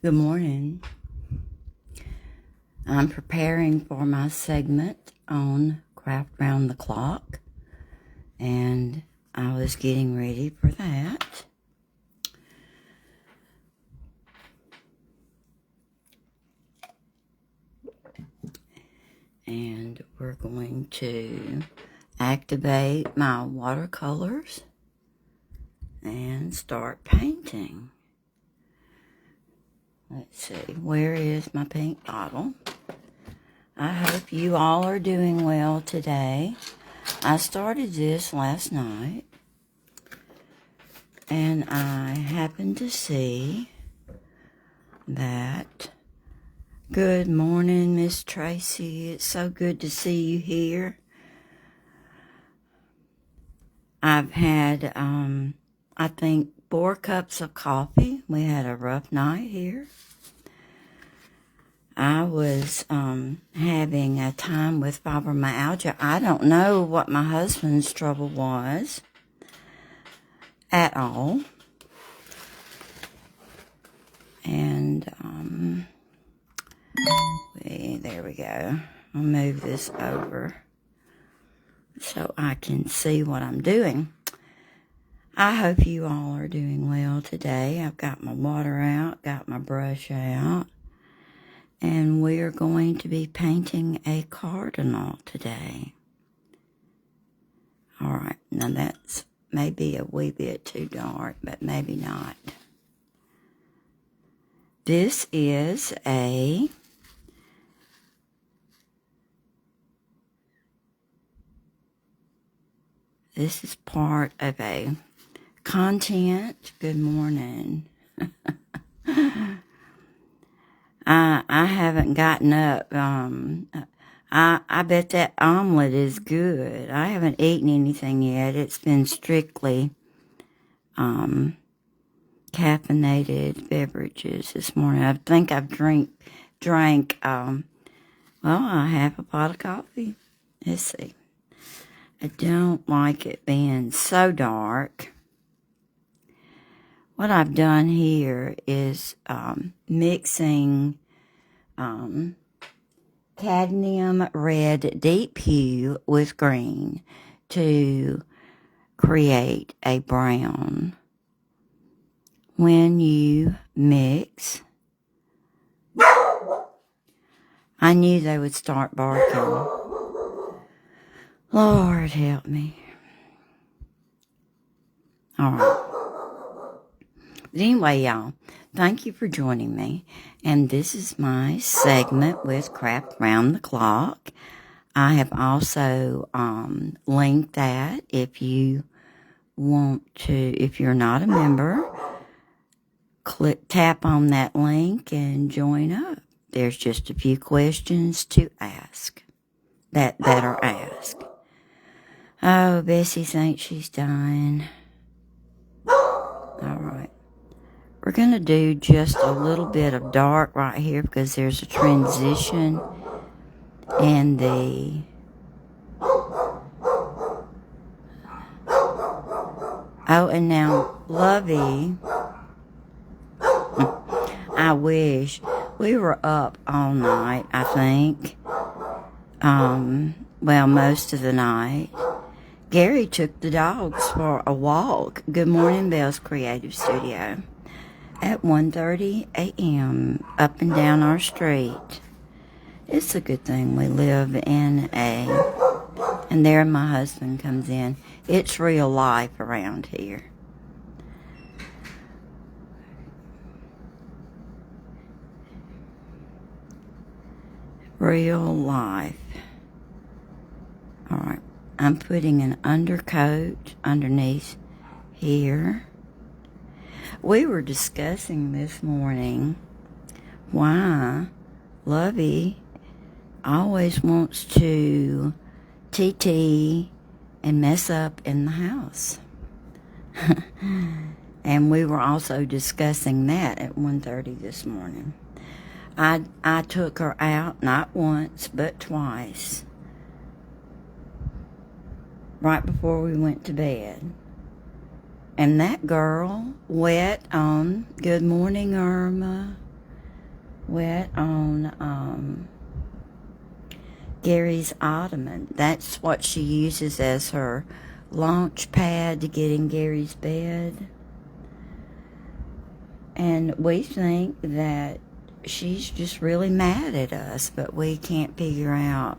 Good morning. I'm preparing for my segment on Craft Round the Clock, and I was getting ready for that. And we're going to activate my watercolors and start painting. Let's see, where is my paint bottle? I hope you all are doing well today. I started this last night, and I happened to see that. Good morning, Miss Tracy. It's so good to see you here. I've had, I think, 4 cups of coffee. We had a rough night here. I was having a time with fibromyalgia. I don't know what my husband's trouble was at all. And there we go. I'll move this over so I can see what I'm doing. I hope you all are doing well today. I've got my water out, got my brush out, and we are going to be painting a cardinal today. All right, now that's maybe a wee bit too dark, but maybe not. This is part of a content. Good morning. I haven't gotten up. I bet that omelet is good. I haven't eaten anything yet. It's been strictly caffeinated beverages this morning. I think I've drank a half a pot of coffee. Let's see. I don't like it being so dark. What I've done here is mixing cadmium red deep hue with green to create a brown. When you mix, I knew they would start barking. Lord help me. All right. But anyway, y'all, thank you for joining me. And this is my segment with Craft Round the Clock. I have also linked that if you want to, if you're not a member, tap on that link and join up. There's just a few questions to ask that are asked. Oh, Bessie thinks she's dying. All right. We're going to do just a little bit of dark right here because there's a transition in the and now Lovey, I wish we were up all night, I think. Most of the night. Gary took the dogs for a walk. Good morning, Bell's Creative Studio. At 1:30 a.m. up and down our street. It's a good thing we live in and there my husband comes in. It's real life around here. Real life. All right. I'm putting an undercoat underneath here. We were discussing this morning why Lovey always wants to TT and mess up in the house. And we were also discussing that at 1:30 this morning. I took her out not once but twice right before we went to bed. And that girl wet on, good morning, Irma. wet on Gary's ottoman. That's what she uses as her launch pad to get in Gary's bed. And we think that she's just really mad at us, but we can't figure out.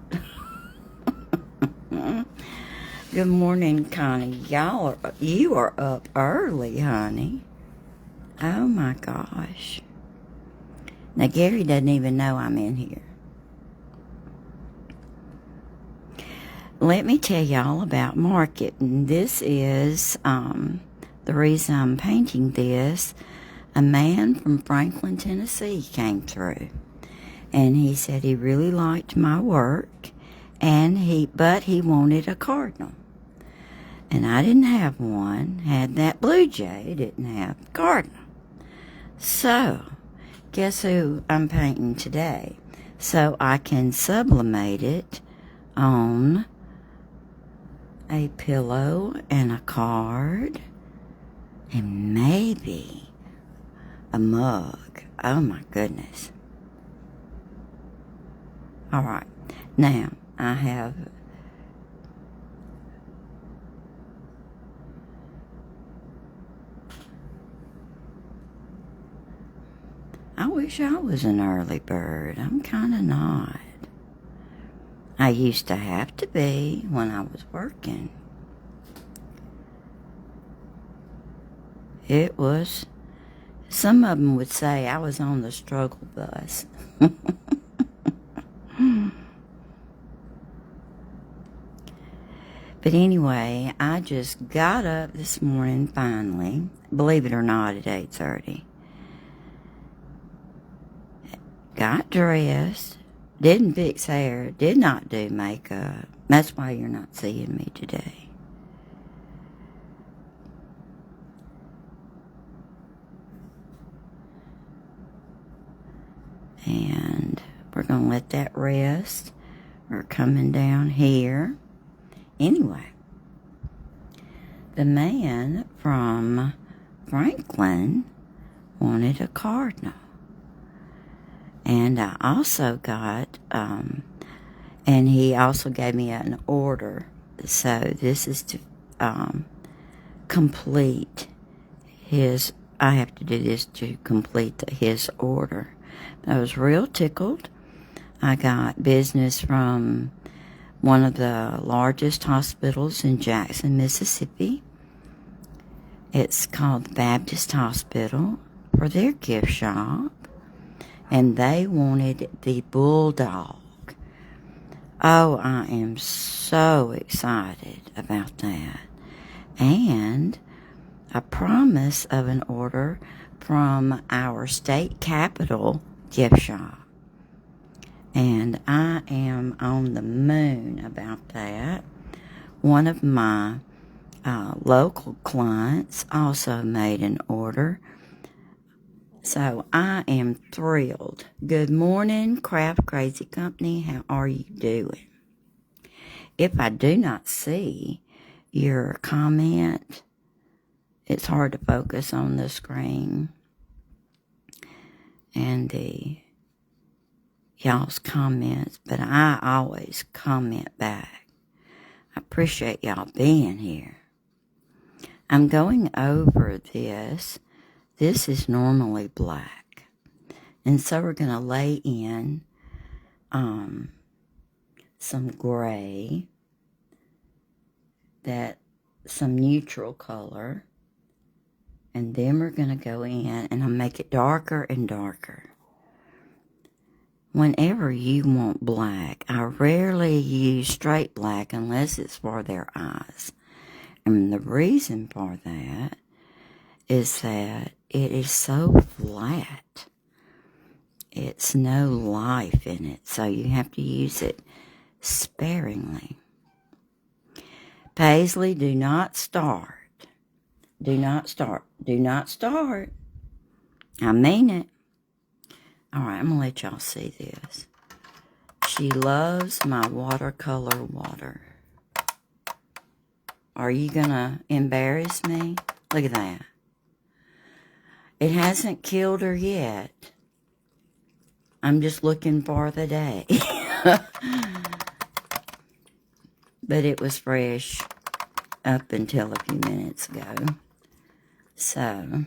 Good morning, Connie. You are up early, honey. Oh my gosh. Now Gary doesn't even know I'm in here. Let me tell y'all about market. And this is the reason I'm painting this. A man from Franklin, Tennessee came through, and he said he really liked my work, but he wanted a cardinal. And I didn't have one. Had that blue jay, didn't have the cardinal. So, guess who I'm painting today? So I can sublimate it on a pillow and a card and maybe a mug. Oh my goodness. All right. Now, I wish I was an early bird. I'm kind of not. I used to have to be when I was working. It was, some of them would say I was on the struggle bus. But anyway, I just got up this morning finally, believe it or not, at 8:30. Got dressed, didn't fix hair, did not do makeup. That's why you're not seeing me today. And we're going to let that rest. We're coming down here. Anyway, the man from Franklin wanted a cardinal. And I also got, and he also gave me an order. So this is to complete his, I have to do this to complete his order. I was real tickled. I got business from one of the largest hospitals in Jackson, Mississippi. It's called the Baptist Hospital, for their gift shop. And they wanted the bulldog. Oh, I am so excited about that. And a promise of an order from our state capital gift shop. And I am on the moon about that. One of my local clients also made an order. So I am thrilled. Good morning, Craft Crazy Company. How are you doing? If I do not see your comment, it's hard to focus on the screen. And y'all's comments, but I always comment back. I appreciate y'all being here. I'm going over this. This is normally black. And so we're going to lay in some gray, some neutral color, and then we're going to go in and I'll make it darker and darker. Whenever you want black, I rarely use straight black unless it's for their eyes. And the reason for that is that it is so flat. It's no life in it, so you have to use it sparingly. Paisley, do not start. Do not start. Do not start. I mean it. All right, I'm going to let y'all see this. She loves my watercolor water. Are you going to embarrass me? Look at that. It hasn't killed her yet. I'm just looking for the day. But it was fresh up until a few minutes ago. So,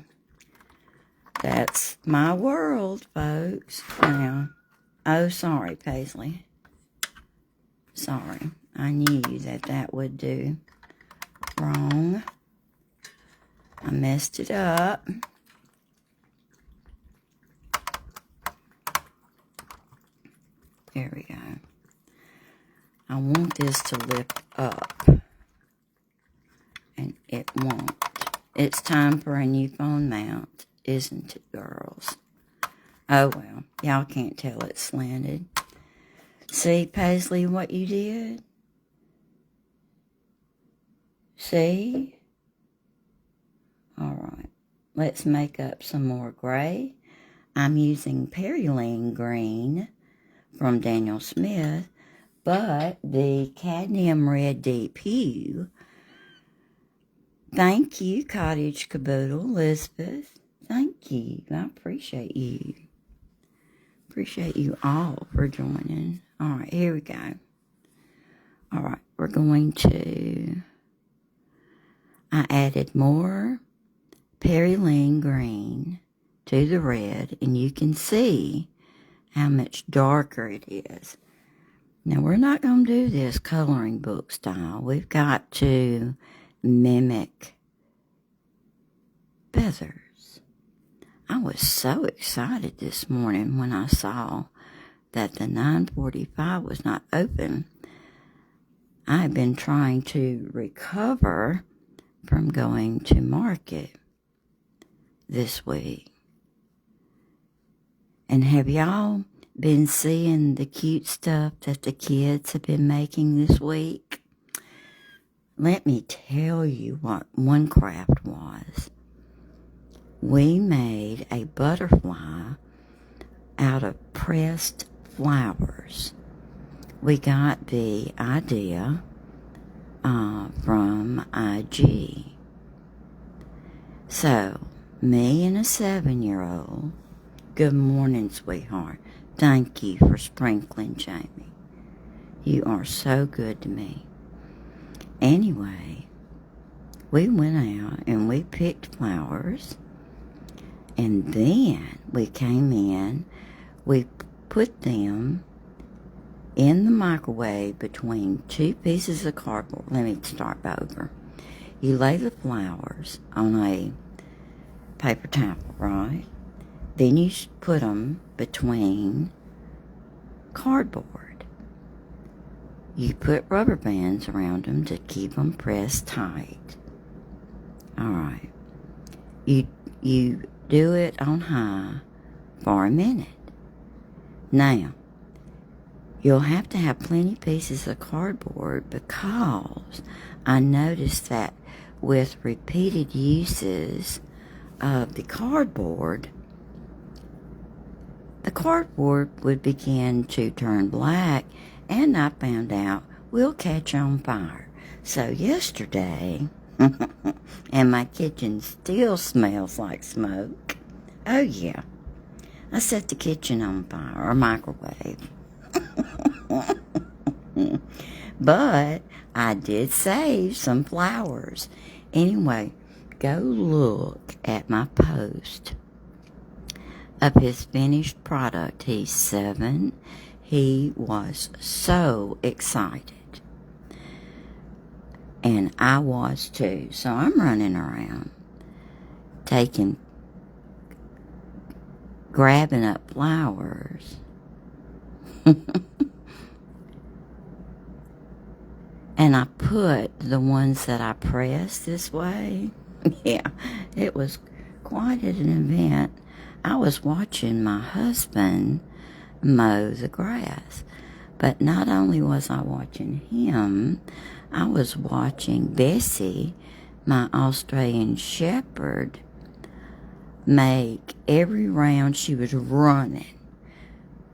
that's my world, folks. Now, oh, sorry, Paisley. Sorry. I knew that would do wrong. I messed it up. There we go. I want this to lift up. And it won't. It's time for a new phone mount, isn't it, girls? Oh, well. Y'all can't tell it's slanted. See, Paisley, what you did? See? All right. Let's make up some more gray. I'm using Pearline green from Daniel Smith, but the cadmium red deep hue. Thank you, Cottage Caboodle, Elizabeth. Thank you. I appreciate you. Appreciate you all for joining. All right, here we go. All right, we're going to... I added more Pearline green to the red, and you can see how much darker it is. Now, we're not going to do this coloring book style. We've got to mimic feathers. I was so excited this morning when I saw that the 945 was not open. I've been trying to recover from going to market this week. And have y'all been seeing the cute stuff that the kids have been making this week? Let me tell you what one craft was. We made a butterfly out of pressed flowers. We got the idea from IG. So, me and a 7-year-old, good morning, sweetheart. Thank you for sprinkling, Jamie. You are so good to me. Anyway, we went out and we picked flowers, and then we came in, we put them in the microwave between 2 pieces of cardboard. Let me start over. You lay the flowers on a paper towel, right? Then you put them between cardboard. You put rubber bands around them to keep them pressed tight. All right. You do it on high for a minute. Now, you'll have to have plenty pieces of cardboard because I noticed that with repeated uses of the cardboard would begin to turn black, and I found out will catch on fire. So yesterday, and my kitchen still smells like smoke. Oh yeah, I set the kitchen on fire, or microwave. But I did save some flowers. Anyway, go look at my post of his finished product. He's 7. He was so excited. And I was too. So I'm running around, grabbing up flowers. And I put the ones that I pressed this way. Yeah, it was quite an event. I was watching my husband mow the grass. But not only was I watching him, I was watching Bessie, my Australian Shepherd, make every round. She was running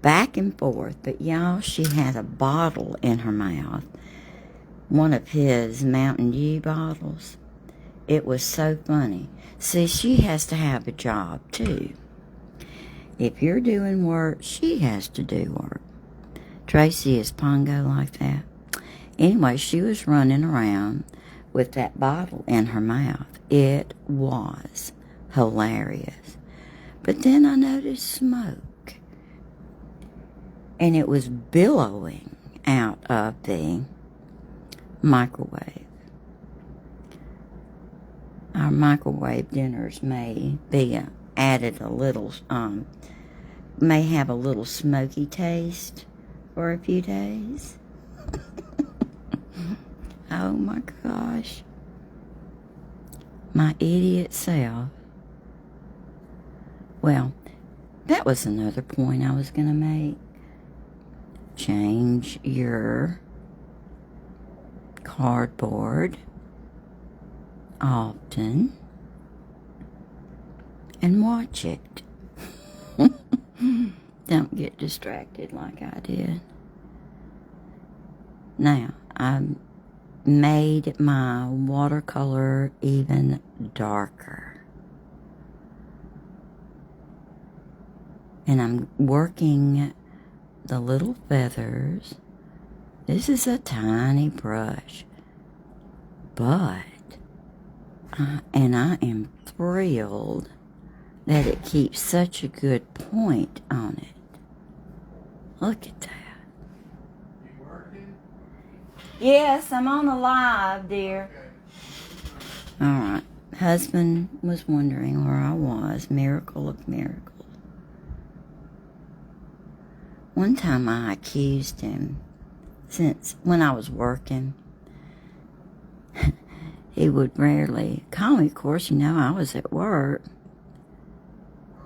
back and forth. But y'all, she had a bottle in her mouth. One of his Mountain Dew bottles. It was so funny. See, she has to have a job too. If you're doing work, she has to do work. Tracy is pongo like that. Anyway, she was running around with that bottle in her mouth. It was hilarious. But then I noticed smoke. And it was billowing out of the microwave. Our microwave dinners may be added a little, may have a little smoky taste for a few days. Oh my gosh. My idiot self. Well, that was another point I was going to make. Change your cardboard often and watch it. Don't get distracted like I did. Now, I made my watercolor even darker. And I'm working the little feathers. This is a tiny brush. But, and I am thrilled that it keeps such a good point on it. Look at that. You working? Yes, I'm on the live, dear. Okay. All right. Husband was wondering where I was. Miracle of miracles. One time I accused him, since when I was working, he would rarely call me. Of course, you know, I was at work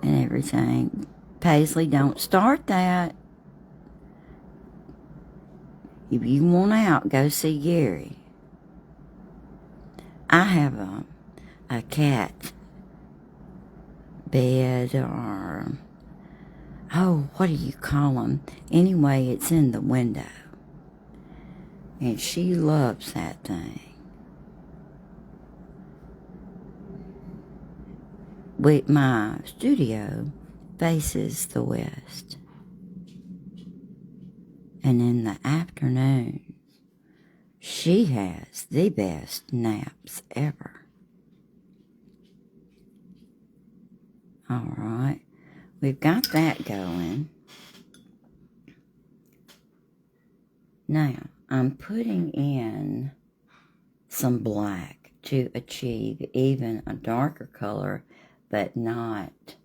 and everything. Paisley, don't start that. If you want out, go see Gary. I have a cat bed or, oh, what do you call them? Anyway, it's in the window. And she loves that thing. My studio faces the west. And in the afternoon, she has the best naps ever. All right, we've got that going. Now, I'm putting in some black to achieve even a darker color, but not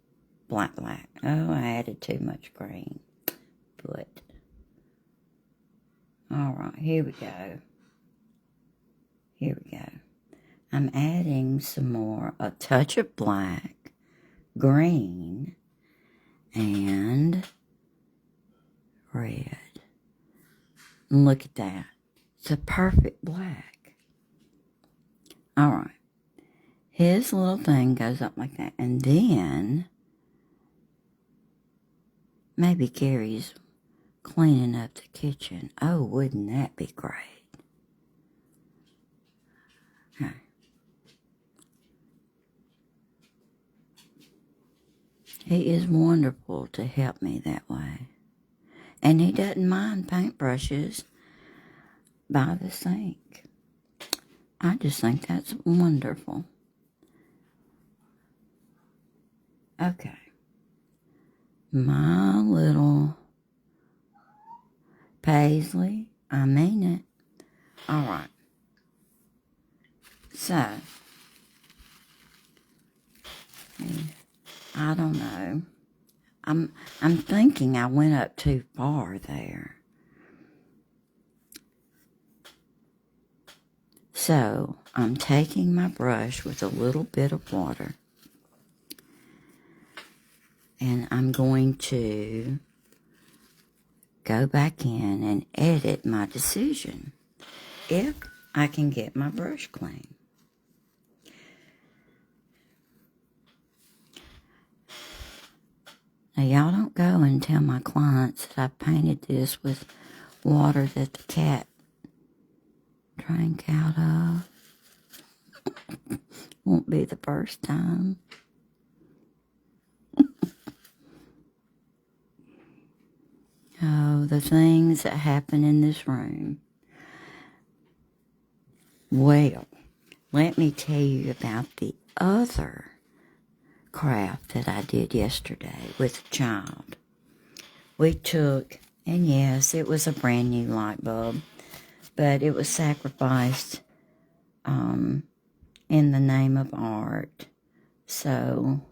black. Oh, I added too much green. But, all right, here we go. I'm adding some more, a touch of black, green, and red. And look at that. It's a perfect black. All right. His little thing goes up like that. And then maybe Gary's cleaning up the kitchen. Oh, wouldn't that be great? Okay. He is wonderful to help me that way. And he doesn't mind paintbrushes by the sink. I just think that's wonderful. Okay. My little Paisley, I mean it. All right. So, I don't know. I'm thinking I went up too far there. So, I'm taking my brush with a little bit of water, and I'm going to go back in and edit my decision if I can get my brush clean. Now, y'all don't go and tell my clients that I painted this with water that the cat drank out of. Won't be the first time. Oh, the things that happen in this room. Well, let me tell you about the other craft that I did yesterday with a child. We took, and yes, it was a brand new light bulb, but it was sacrificed in the name of art. So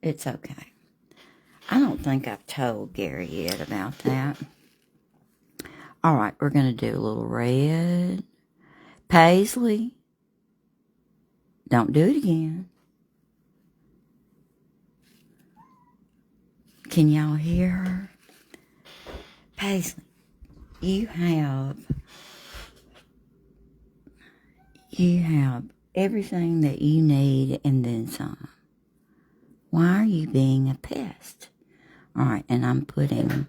it's okay. I don't think I've told Gary yet about that. All right, we're going to do a little red. Paisley, don't do it again. Can y'all hear her? Paisley, you have everything that you need and then some. Why are you being a pest? All right, and I'm putting,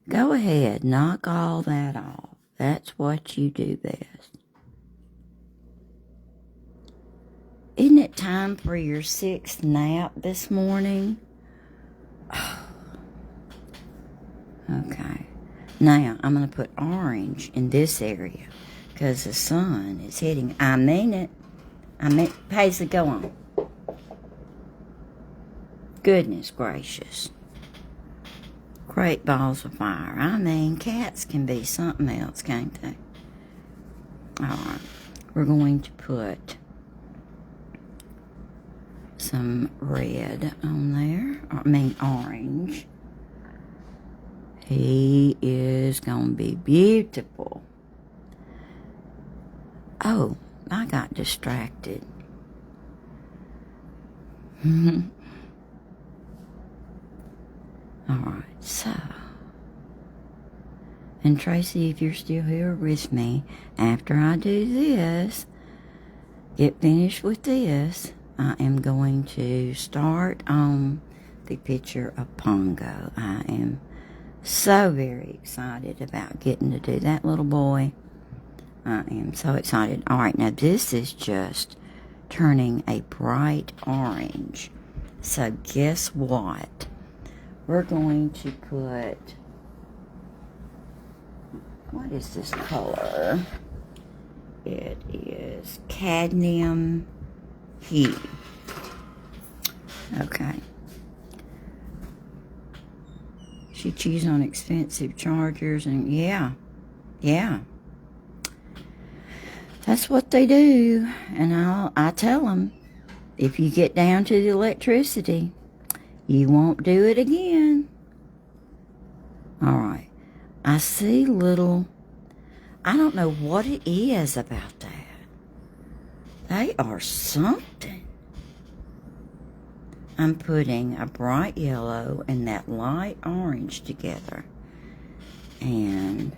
go ahead, knock all that off. That's what you do best. Isn't it time for your 6th nap this morning? Okay. Now, I'm going to put orange in this area because the sun is hitting. I mean it. Paisley, go on. Goodness gracious. Great balls of fire. I mean, cats can be something else, can't they? Alright. We're going to put some red on there. Orange. He is going to be beautiful. Oh, I got distracted. Alright, so. And Tracy, if you're still here with me, after I do this, get finished with this, I am going to start on the picture of Pongo. I am so very excited about getting to do that little boy. I am so excited. Alright, now this is just turning a bright orange. So guess what? We're going to put, what is this color? It is cadmium hue. Okay. She chews on expensive chargers, and yeah. That's what they do. And I tell them, if you get down to the electricity, you won't do it again. Alright. I see little, I don't know what it is about that. They are something. I'm putting a bright yellow and that light orange together. And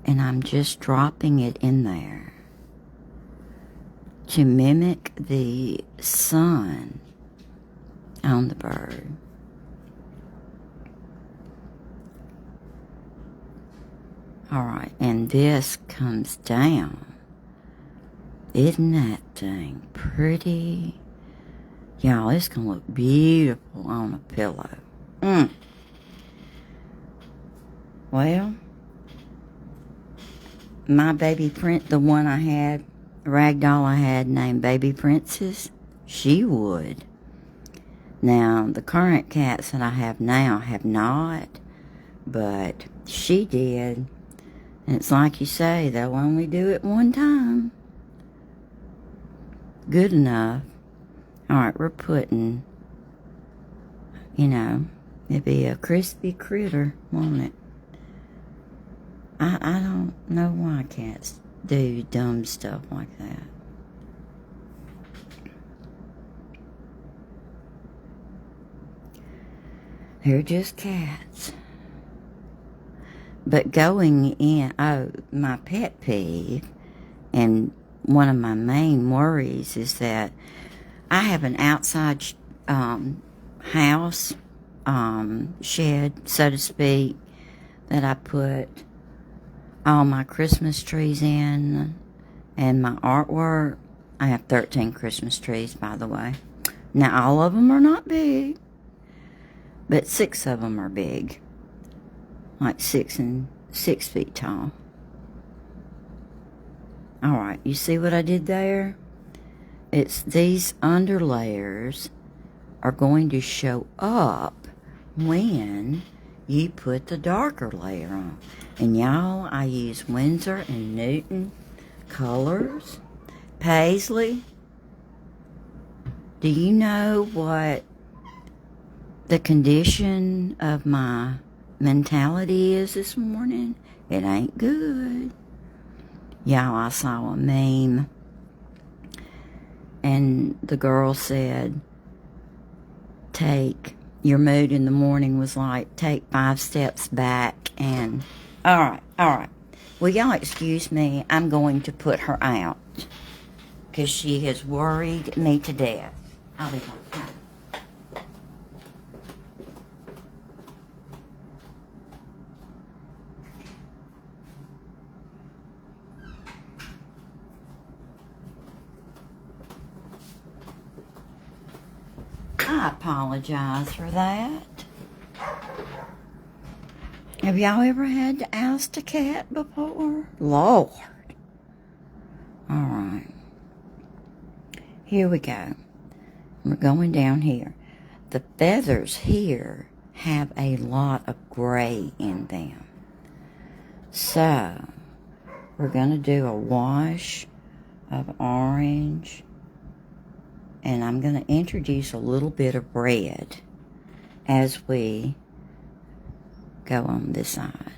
I'm just dropping it in there to mimic the sun on the bird. Alright, and this comes down. Isn't that thing pretty? Y'all, it's going to look beautiful on a pillow. Well, my baby the one I had, the ragdoll I had named Baby Princess, she would. Now, the current cats that I have now have not, but she did. And it's like you say, they'll only do it one time. Good enough. Alright, we're putting, it'd be a crispy critter, won't it? I don't know why cats do dumb stuff like that. They're just cats. But going in, my pet peeve, and one of my main worries is that I have an outside house, shed, so to speak, that I put all my Christmas trees in and my artwork. I have 13 Christmas trees, by the way. Now, all of them are not big, but 6 of them are big, like 6 feet tall. All right, you see what I did there? It's these underlayers are going to show up when you put the darker layer on. And y'all, I use Winsor and Newton colors. Paisley, do you know what the condition of my mentality is this morning? It ain't good. Y'all, I saw a meme, and the girl said, your mood in the morning was like, take 5 steps back and, all right. Will y'all excuse me? I'm going to put her out because she has worried me to death. I'll be right back. I apologize for that. Have y'all ever had to oust a cat before? Lord. Alright. Here we go. We're going down here. The feathers here have a lot of gray in them. So, we're going to do a wash of orange. And I'm going to introduce a little bit of red as we go on this side.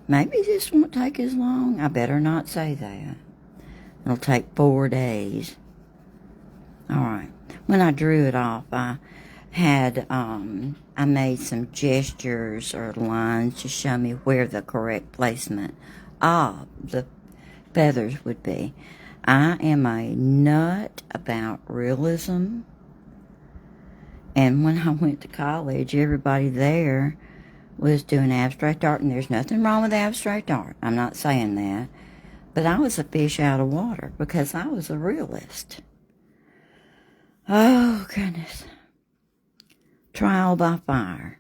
Maybe this won't take as long. I better not say that. It'll take 4 days. Alright. When I drew it off, I made some gestures or lines to show me where the correct placement of the feathers would be. I am a nut about realism. And when I went to college, everybody there was doing abstract art, and there's nothing wrong with abstract art. I'm not saying that. But I was a fish out of water because I was a realist. Oh, goodness. Trial by fire.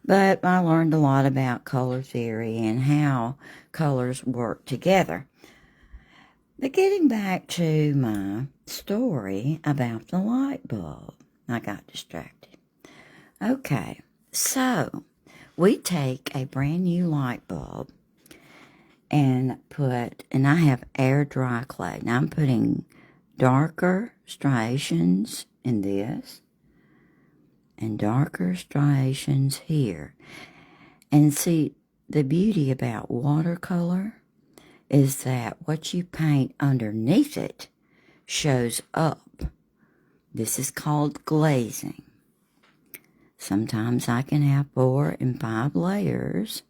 But I learned a lot about color theory and how colors work together. But getting back to my story about the light bulb, I got distracted. Okay, so we take a brand new light bulb and I have air dry clay. Now I'm putting darker striations in this and darker striations here. And see, the beauty about watercolor is that what you paint underneath it shows up. This is called glazing. Sometimes I can have 4 and 5 layers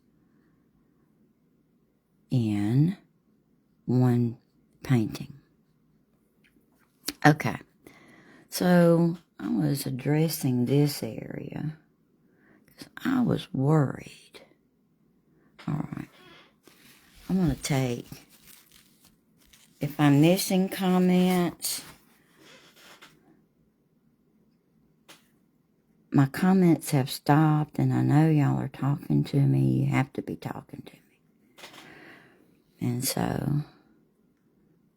in one painting. Okay, so I was addressing this area because I was worried. All right. I'm going to take, if I'm missing comments, my comments have stopped, and I know y'all are talking to me. You have to be talking to me. And so,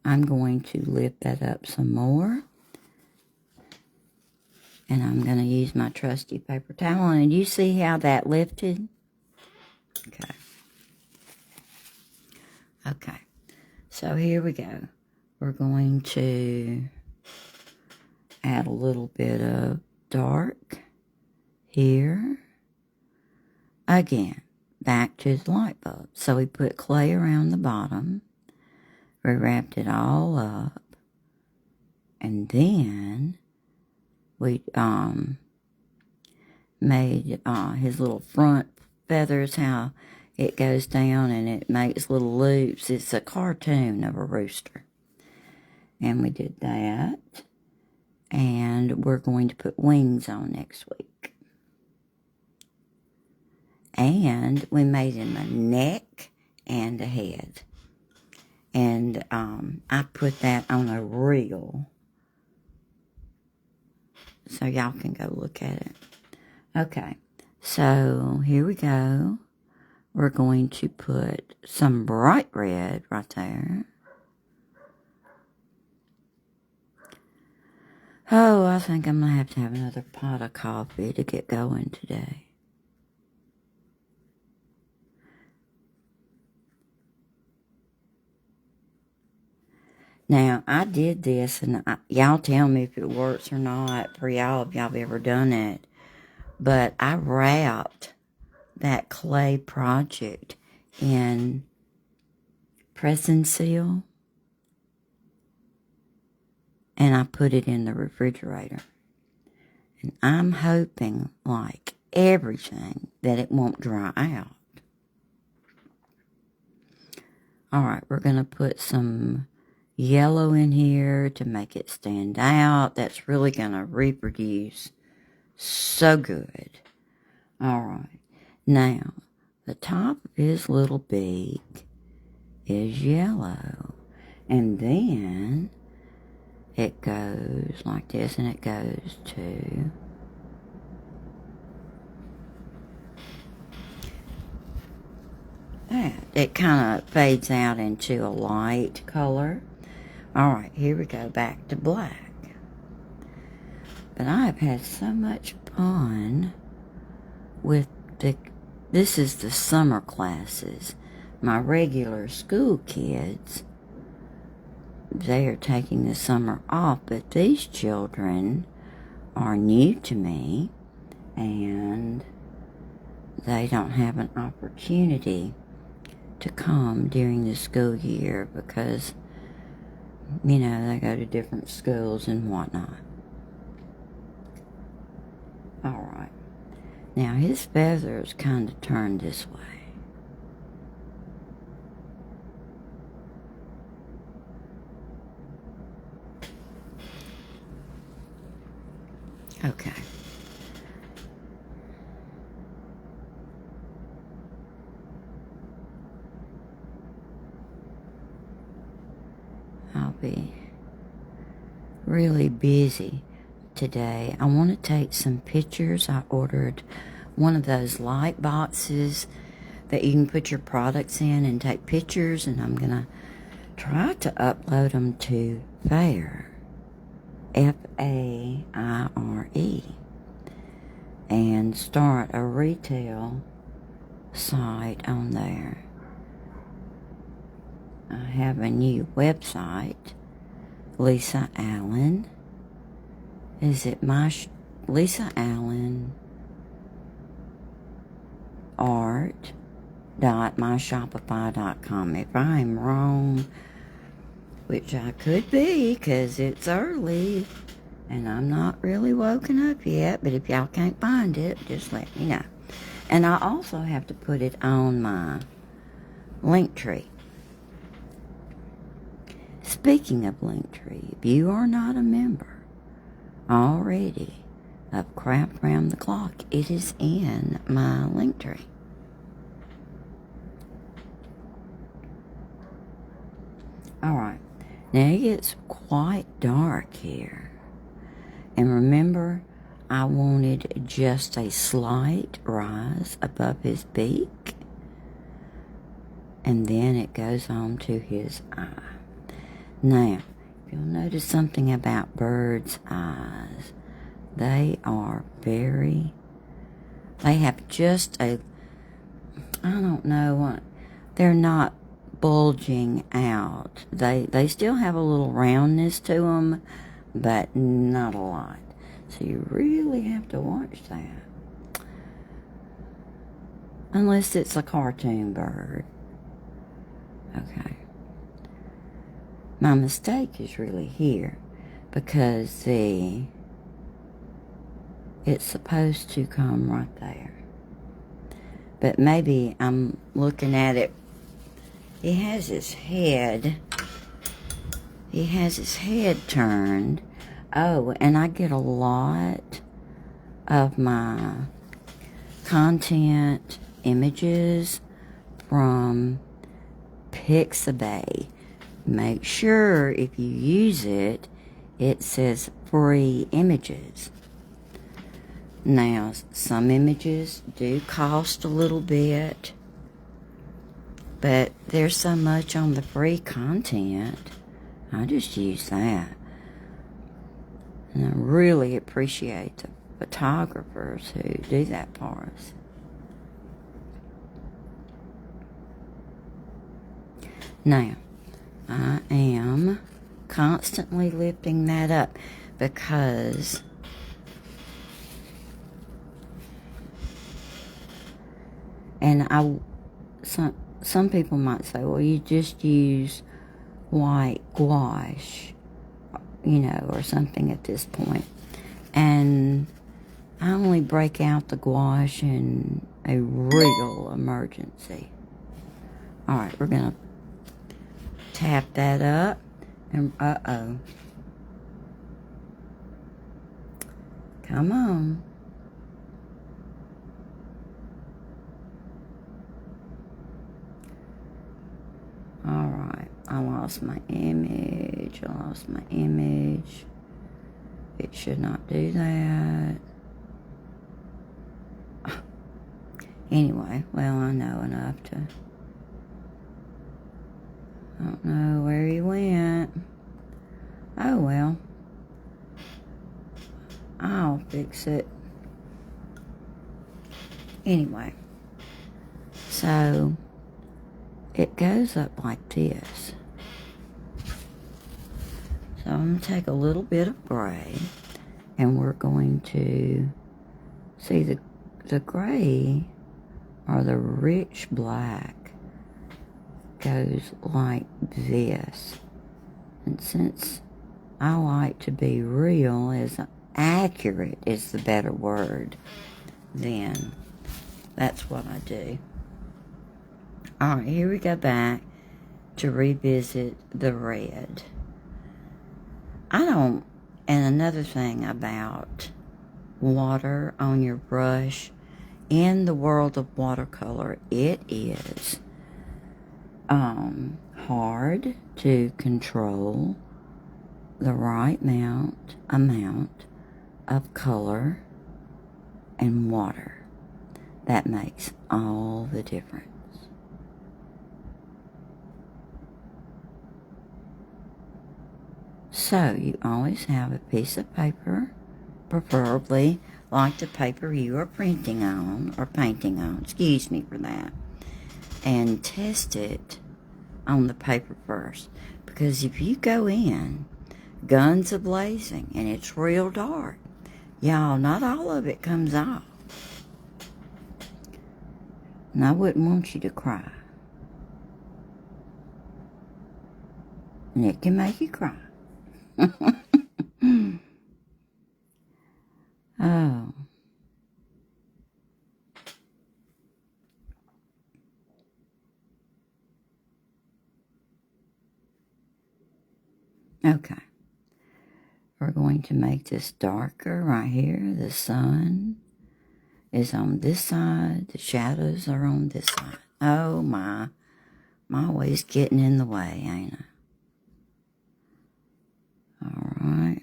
I'm going to lift that up some more. And I'm going to use my trusty paper towel. And you see how that lifted? Okay. Okay, so here we go. We're going to add a little bit of dark here. Again, back to the light bulb. So we put clay around the bottom. We wrapped it all up. And then we made his little front feathers, how it goes down and it makes little loops. It's a cartoon of a rooster. And we did that. And we're going to put wings on next week. And we made him a neck and a head. And I put that on a reel so y'all can go look at it. Okay, so here we go. We're going to put some bright red right there. Oh, I think I'm going to have another pot of coffee to get going today. Now, I did this, and y'all tell me if it works or not for y'all, if y'all have ever done it. But I wrapped that clay project in pressing seal, and I put it in the refrigerator. And I'm hoping, like everything, that it won't dry out. All right, we're going to put some yellow in here to make it stand out. That's really going to reproduce so good. All right. Now, the top of his little beak is yellow. And then it goes like this, and it goes to that. It kind of fades out into a light color. All right, here we go, back to black. But I've had so much fun with this is the summer classes. My regular school kids, they are taking the summer off, but these children are new to me, and they don't have an opportunity to come during the school year because, you know, they go to different schools and whatnot. All right. Now, his feathers kind of turned this way. Okay. I'll be really busy today. I want to take some pictures. I ordered one of those light boxes that you can put your products in and take pictures, and I'm going to try to upload them to Fair, Faire, and start a retail site on there. I have a new website, Lisa Allen. Is it Lisa Allen art.myshopify.com? If I'm wrong, which I could be because it's early and I'm not really woken up yet, but if y'all can't find it, just let me know. And I also have to put it on my Linktree. Speaking of Linktree, if you are not a member already of Crap Round the Clock, it is in my Linktree. Alright, now it gets quite dark here. And remember, I wanted just a slight rise above his beak. And then it goes on to his eye. Now, if you'll notice something about birds' eyes, they have just I don't know what, they're not bulging out. They still have a little roundness to them, but not a lot. So you really have to watch that. Unless it's a cartoon bird. Okay. My mistake is really here because it's supposed to come right there. But maybe I'm looking at it. He has his head turned. Oh, and I get a lot of my content images from Pixabay. Make sure if you use it, it says free images. Now, some images do cost a little bit, but there's so much on the free content. I just use that. And I really appreciate the photographers who do that for us. Now, I am constantly lifting that up because some people might say, well, you just use white gouache, or something at this point. And I only break out the gouache in a real emergency. All right, we're going to tap that up. And uh-oh. Come on. All right. I lost my image. It should not do that. Anyway, well, I know enough to... I don't know where he went. Oh, well. I'll fix it. Anyway. So, it goes up like this. So I'm going to take a little bit of gray, and we're going to see the gray, or the rich black, goes like this. And since I like to be real, as accurate is the better word, then that's what I do. Alright, here we go back to revisit the red. And another thing about water on your brush, in the world of watercolor, it is hard to control the right amount of color and water. That makes all the difference. So you always have a piece of paper, preferably like the paper you are printing on or painting on, excuse me for that, and test it on the paper first. Because if you go in guns a-blazing and it's real dark, y'all, not all of it comes off. And I wouldn't want you to cry. And it can make you cry. Oh. Okay. We're going to make this darker right here. The sun is on this side. The shadows are on this side. Oh my. I'm always getting in the way, ain't I? All right.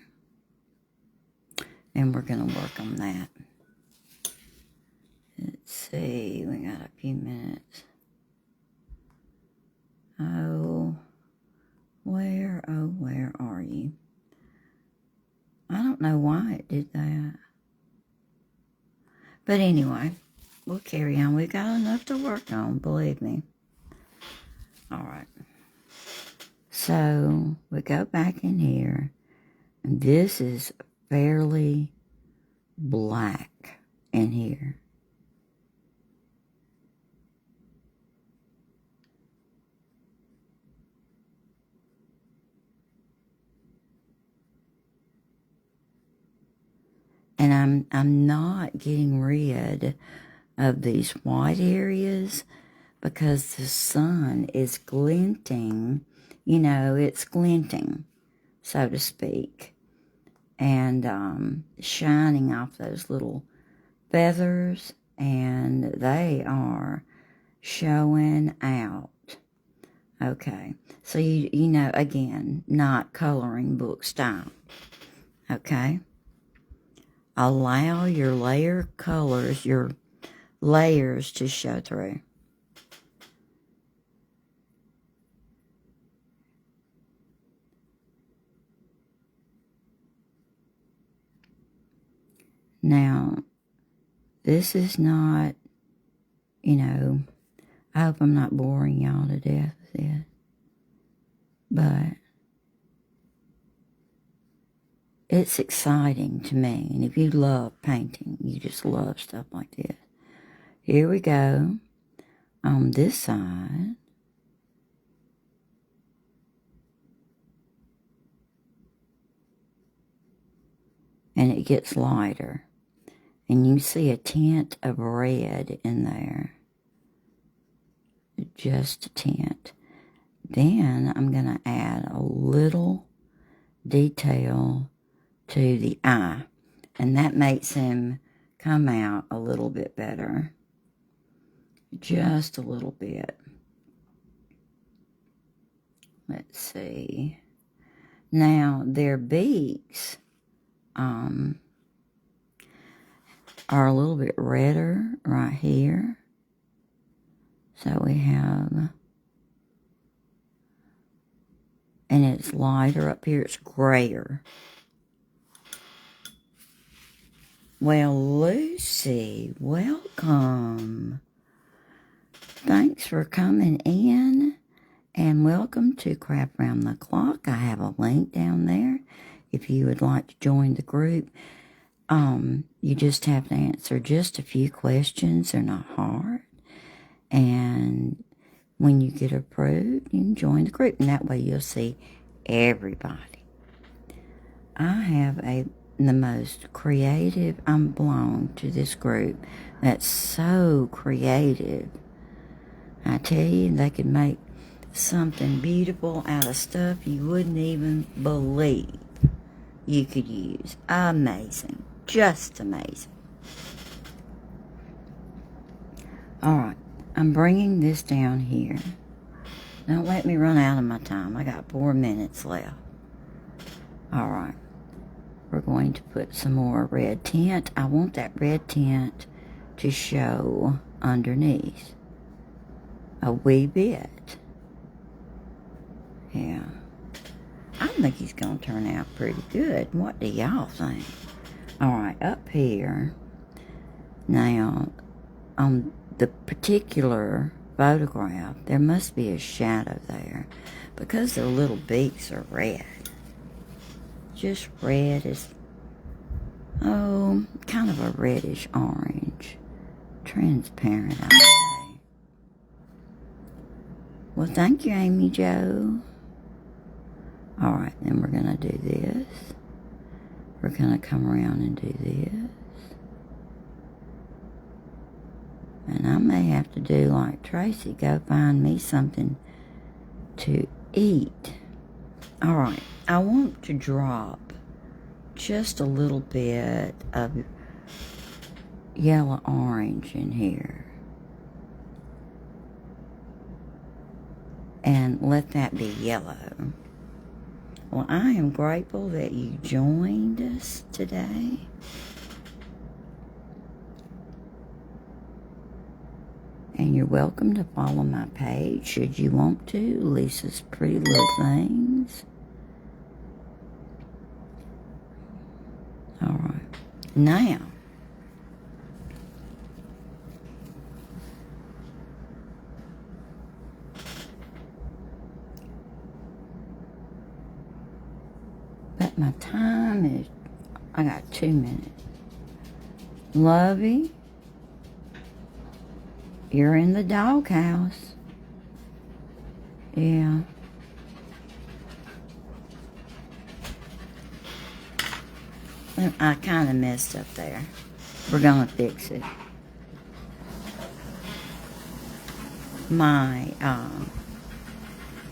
And we're going to work on that. Let's see. We got a few minutes. Oh, where are you? I don't know why it did that. But anyway, we'll carry on. We've got enough to work on, believe me. All right. So we go back in here, and this is fairly black in here. And I'm not getting rid of these white areas because the sun is glinting, it's glinting, so to speak, and shining off those little feathers, and they are showing out. Okay, so again, not coloring book style. Okay. allow your layer colors, your layers to show through. Now, this is not, I hope I'm not boring y'all to death with this, but it's exciting to me. And if you love painting, you just love stuff like this. Here we go on this side. And it gets lighter. And you see a tint of red in there. Just a tint. Then I'm going to add a little detail to the eye. And that makes him come out a little bit better. Just a little bit. Let's see. Now, their beaks are a little bit redder right here. So we have, and it's lighter up here, it's grayer. Well, Lucy, welcome. Thanks for coming in, and welcome to Crap Around the Clock. I have a link down there if you would like to join the group. You just have to answer just a few questions. They're not hard. And when you get approved, you can join the group. And that way you'll see everybody. I have the most creative, I belong to this group that's so creative. I tell you, they could make something beautiful out of stuff you wouldn't even believe you could use. Amazing. Just amazing. Alright, I'm bringing this down here. Don't let me run out of my time. I got 4 minutes left. Alright, we're going to put some more red tint. I want that red tint to show underneath a wee bit. Yeah. I think he's going to turn out pretty good. What do y'all think? Alright, up here, now, on the particular photograph, there must be a shadow there because their little beaks are red. Just red is, kind of a reddish orange. Transparent, I would say. Well, thank you, Amy Jo. Alright, then we're going to do this. We're going to come around and do this. And I may have to do like Tracy, go find me something to eat. Alright, I want to drop just a little bit of yellow orange in here. And let that be yellow. Well, I am grateful that you joined us today. And you're welcome to follow my page should you want to. Lisa's Pretty Little Things. Alright. Now, but my time is, I got 2 minutes. Lovey, you're in the doghouse. Yeah. I kind of messed up there. We're going to fix it.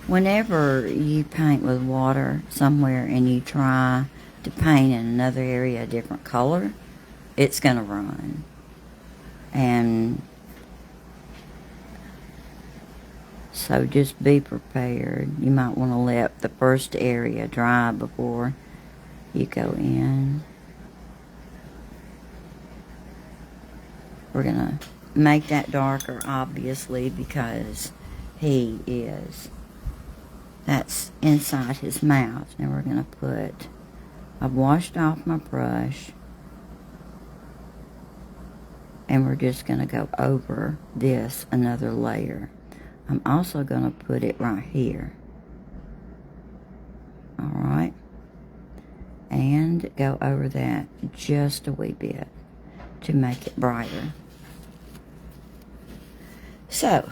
Whenever you paint with water somewhere and you try to paint in another area a different color, it's going to run. And so just be prepared. You might want to let the first area dry before you go in. We're going to make that darker, obviously, because that's inside his mouth. Now we're going to I've washed off my brush, and we're just going to go over this another layer. I'm also going to put it right here. Alright? And go over that just a wee bit to make it brighter. So,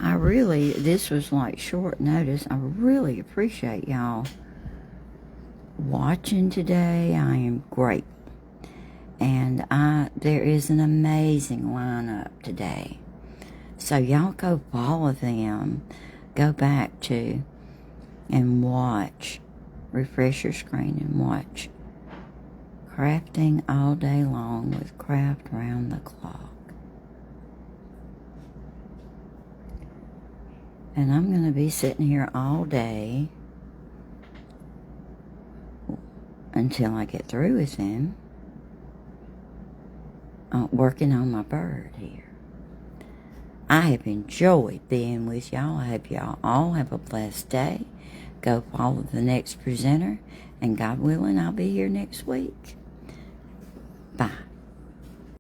this was like short notice. I really appreciate y'all watching today. I am grateful. And there is an amazing lineup today. So y'all go follow them. Go back to and watch. Refresh your screen and watch Crafting All Day Long with Craft Round the Clock. And I'm going to be sitting here all day until I get through with them. Working on my bird here. I have enjoyed being with y'all. I hope y'all all have a blessed day. Go follow the next presenter. And God willing, I'll be here next week. Bye.